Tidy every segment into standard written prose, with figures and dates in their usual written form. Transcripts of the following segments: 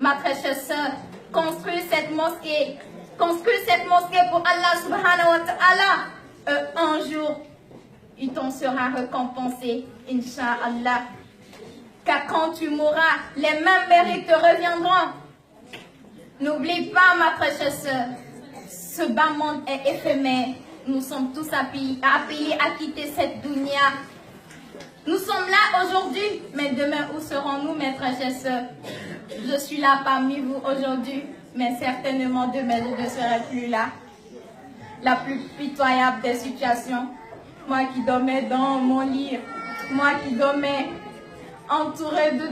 Ma très chère sœur, construis cette mosquée. Construis cette mosquée pour Allah subhanahu wa ta'ala. Un jour, il t'en sera récompensé, Inch'Allah. Car quand tu mourras, les mêmes mérites te reviendront. N'oublie pas, ma très chère sœur, ce bas monde est éphémère. Nous sommes tous appelés à quitter cette dunya. Nous sommes là aujourd'hui, mais demain, où serons-nous, mes très chères sœurs? Je suis là parmi vous aujourd'hui, mais certainement demain, je ne serai plus là. La plus pitoyable des situations. Moi qui dormais dans mon lit, moi qui dormais entourée de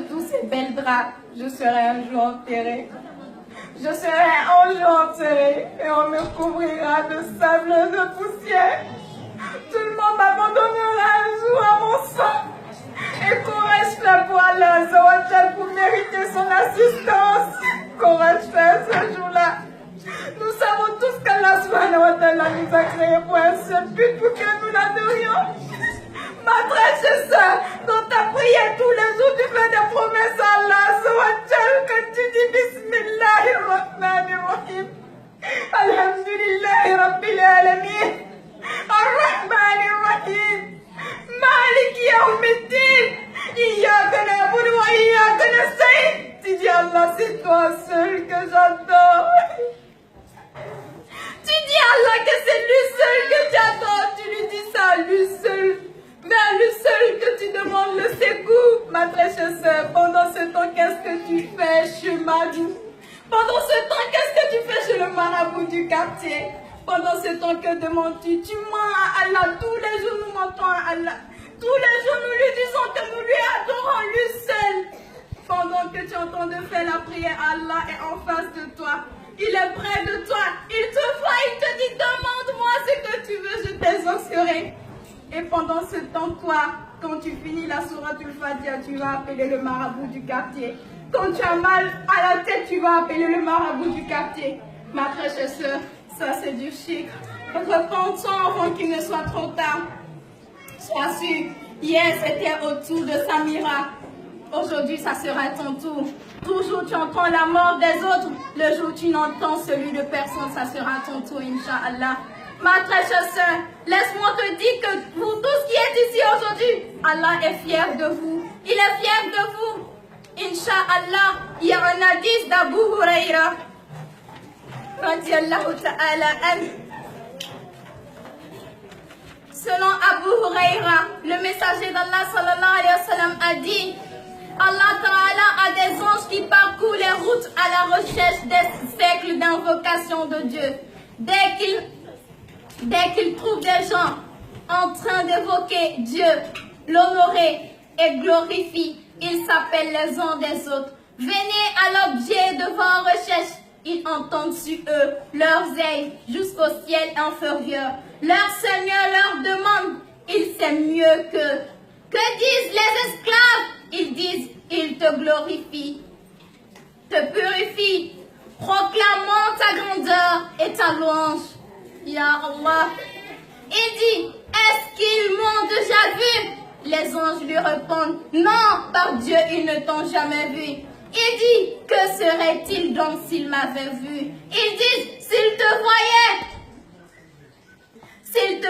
tous ces belles draps, je serai un jour enterrée. Je serai un jour enterrée et on me couvrira de sable et de poussière. Tout le monde m'abandonnera un jour à mon sang. Et qu'aurais-je fait pour Allah pour mériter son assistance? Qu'aurais-je fait ce jour-là? Nous savons tous qu'Allah subhanahu wa ta'ala nous a créés pour un seul but, pour que nous l'adorions. Ma très chère sœur, dans ta prière tous les jours, tu fais des promesses à Allah, que tu dis Bismillahirrahmanirrahim. Alhamdulillahi Rabbil Alamin. Ar-Rahmanirrahim. Maliki Yawmiddin. Iyyaka na'budu wa iyyaka nasta'in. Tu dis Allah, c'est toi seul que j'adore. Tu dis Allah que c'est lui seul que tu adores. Tu lui dis ça, lui seul. Mais à lui seul que tu demandes le secours, ma très chère sœur. Pendant ce temps, qu'est-ce que tu fais chez Madou? Pendant ce temps, qu'est-ce que tu fais chez le marabout du quartier? Pendant ce temps, que demandes-tu? Tu mens à Allah. Tous les jours, nous mentons à Allah. Tous les jours, nous lui disons que nous lui adorons lui seul. Pendant que tu es en train de faire la prière, Allah est en face de toi. Il est près de toi. Il te voit, il te dit, demande-moi ce que tu veux, je t'exaucerai. Et pendant ce temps, toi, quand tu finis la sourate al-Fatiha, tu vas appeler le marabout du quartier. Quand tu as mal à la tête, tu vas appeler le marabout du quartier. Ma très chère sœur, ça c'est du chic. Repentons avant qu'il ne soit trop tard. Sois sûr, hier c'était au tour de Samira. Aujourd'hui, ça sera ton tour. Toujours tu entends la mort des autres. Le jour où tu n'entends celui de personne, ça sera ton tour, Inch'Allah. Ma très chère sœur, laisse-moi te dire que vous tous qui êtes ici aujourd'hui, Allah est fier de vous. Il est fier de vous. Inch'Allah, il y a un hadith d'Abu Huraira. Radiallahu ta'ala anhu. Selon Abu Huraira, le messager d'Allah sallallahu alayhi wa sallam a dit, Allah Ta'ala a des anges qui parcourent les routes à la recherche des siècles d'invocation de Dieu. Dès qu'ils trouvent des gens en train d'évoquer Dieu, l'honorer et glorifient, ils s'appellent les uns des autres. Venez à l'objet de vos recherches. Ils entendent sur eux leurs ailes jusqu'au ciel inférieur. Leur Seigneur leur demande, il sait mieux que. Que disent les esclaves? Ils disent, ils te glorifient, te purifient, proclamant ta grandeur et ta louange. Ya Allah. Il dit, est-ce qu'ils m'ont déjà vu? Les anges lui répondent, non, par Dieu, ils ne t'ont jamais vu. Il dit, que serait-il donc s'ils m'avaient vu? Ils disent, s'ils te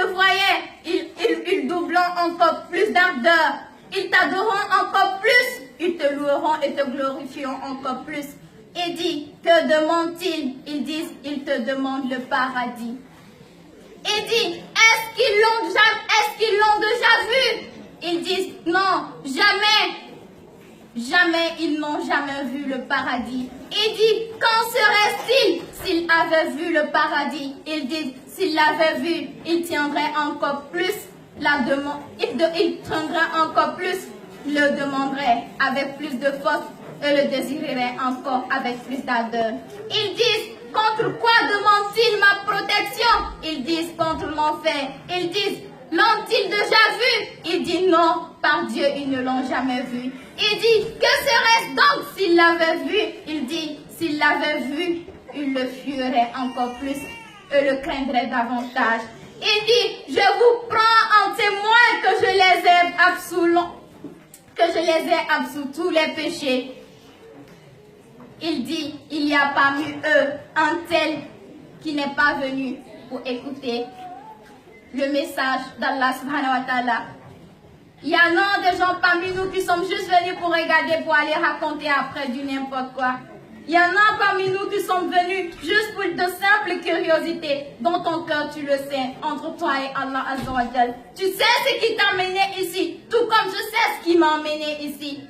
voyaient, ils doubleront encore plus d'ardeur. Ils t'adoreront encore plus. Ils te loueront et te glorifieront encore plus. Il dit, que demandent-ils? Ils disent, ils te demandent le paradis. Il dit, est-ce qu'ils l'ont déjà vu? Ils disent, non, jamais. Jamais, ils n'ont jamais vu le paradis. Il dit, qu'en serait-il s'ils avaient vu le paradis? Il dit, s'ils l'avaient vu, ils tiendraient encore plus la demande. Ils tiendraient encore plus, le demanderaient avec plus de force et le désireraient encore avec plus d'ardeur. Ils disent, contre quoi demandent-ils ma protection? Ils disent, contre l'enfer. Ils disent, l'ont-ils déjà vu? Il dit, non, par Dieu, ils ne l'ont jamais vu. Il dit, que serait-ce donc s'ils l'avaient vu? Il dit, s'ils l'avaient vu, ils le fuiraient encore plus et le craindraient davantage. Il dit, je vous prends en témoin que je les ai absous tous les péchés. il dit, il y a parmi eux un tel qui n'est pas venu pour écouter le message d'Allah subhanahu wa ta'ala. Il y en a des gens parmi nous qui sont juste venus pour regarder, pour aller raconter après du n'importe quoi. Il y en a parmi nous qui sont venus juste pour de simples curiosités dont ton cœur, tu le sais, entre toi et Allah Azza wa Jal. Tu sais ce qui t'a mené ici, tout comme je sais ce qui m'a emmené ici.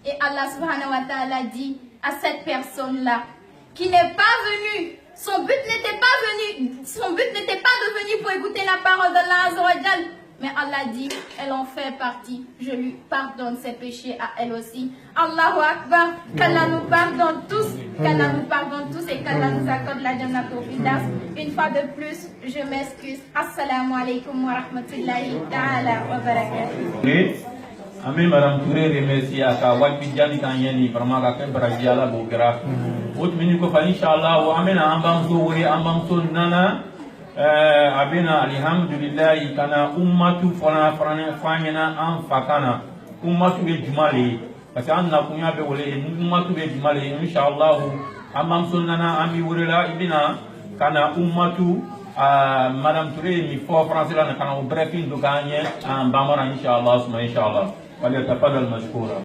Et Allah subhanahu wa ta'ala dit à cette personne-là qui n'est pas venue, son but n'était pas de venir pour écouter la parole d'Allah Azza wa Jal. Mais Allah dit, elle en fait partie. Je lui pardonne ses péchés à elle aussi. Allahu Akbar. Qu'Allah nous pardonne tous. Qu'Allah nous pardonne tous et qu'Allah nous accorde la Jannat al-Firdaus. Une fois de plus, je m'excuse. Assalamu alaikum wa rahmatullahi ta'ala wa barakatuh. Ami Madame Touré remercie à Kawal Bidjani Kanyeni, vraiment à Kembrajiala Bogra. Autre minute ko fa inshallah wa amena ambamso wori ambamso nana abena alhamdulillah kana ummatu fana fanyana an fakana ummatu be jumale parce que anna kunya be wole ummatu be jumale inshallah ambamso nana ami worela ibina kana ummatu Madame Touré mi fo français la kana briefing do gagner en bamara inshallah suma inshallah. فليتفضل مشكورا.